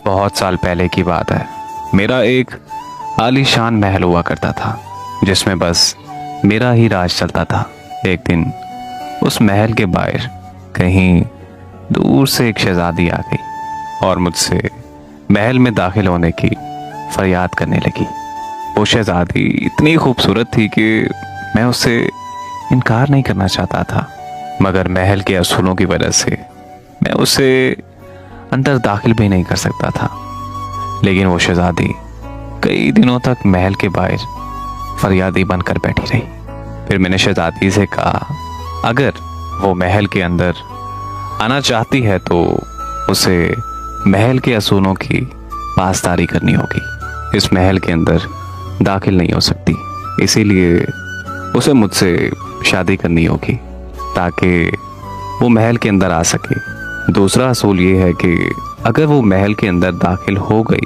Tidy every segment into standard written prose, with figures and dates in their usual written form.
बहुत साल पहले की बात है। मेरा एक आलीशान महल हुआ करता था जिसमें बस मेरा ही राज चलता था। एक दिन उस महल के बाहर कहीं दूर से एक शहजादी आ गई और मुझसे महल में दाखिल होने की फरियाद करने लगी। वो शहजादी इतनी खूबसूरत थी कि मैं उससे इनकार नहीं करना चाहता था, मगर महल के असूलों की वजह से मैं उससे अंदर दाखिल भी नहीं कर सकता था। लेकिन वो शहजादी कई दिनों तक महल के बाहर फरियादी बनकर बैठी रही। फिर मैंने शहजादी से कहा, अगर वो महल के अंदर आना चाहती है तो उसे महल के असूलों की पासदारी करनी होगी। इस महल के अंदर दाखिल नहीं हो सकती, इसीलिए उसे मुझसे शादी करनी होगी ताकि वो महल के अंदर आ सके। दूसरा असूल ये है कि अगर वो महल के अंदर दाखिल हो गई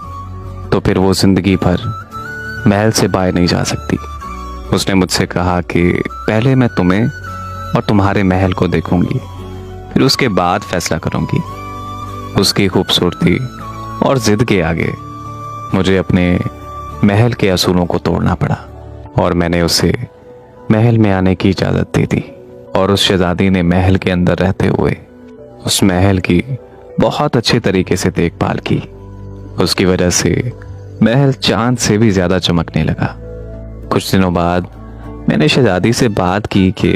तो फिर वो जिंदगी भर महल से बाहर नहीं जा सकती। उसने मुझसे कहा कि पहले मैं तुम्हें और तुम्हारे महल को देखूंगी, फिर उसके बाद फैसला करूंगी। उसकी खूबसूरती और जिद के आगे मुझे अपने महल के असूलों को तोड़ना पड़ा और मैंने उसे महल में आने की इजाज़त दे दी। और उस शहजादी ने महल के अंदर रहते हुए उस महल की बहुत अच्छे तरीके से देखभाल की। उसकी वजह से महल चांद से भी ज़्यादा चमकने लगा। कुछ दिनों बाद मैंने शहजादी से बात की कि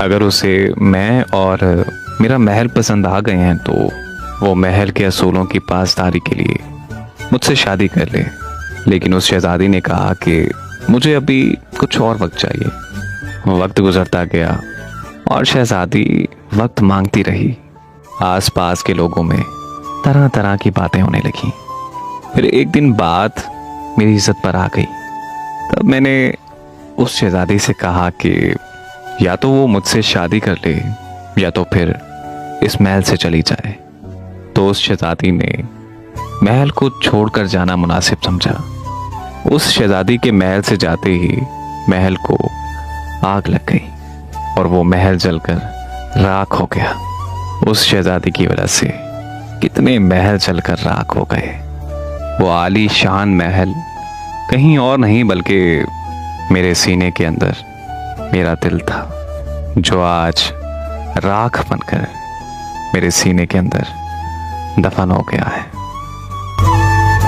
अगर उसे मैं और मेरा महल पसंद आ गए हैं तो वो महल के असूलों की पासदारी के लिए मुझसे शादी कर ले। लेकिन उस शहजादी ने कहा कि मुझे अभी कुछ और वक्त चाहिए। वक्त गुजरता गया और शहजादी वक्त मांगती रही। आसपास के लोगों में तरह तरह की बातें होने लगी। फिर एक दिन बात मेरी इज्जत पर आ गई। तब मैंने उस शहजादी से कहा कि या तो वो मुझसे शादी कर ले या तो फिर इस महल से चली जाए। तो उस शहजादी ने महल को छोड़कर जाना मुनासिब समझा। उस शहजादी के महल से जाते ही महल को आग लग गई और वो महल जलकर राख हो गया। उस शहजादी की वजह से कितने महल जलकर राख हो गए। वो आलीशान महल कहीं और नहीं बल्कि मेरे सीने के अंदर मेरा दिल था, जो आज राख बनकर मेरे सीने के अंदर दफन हो गया है।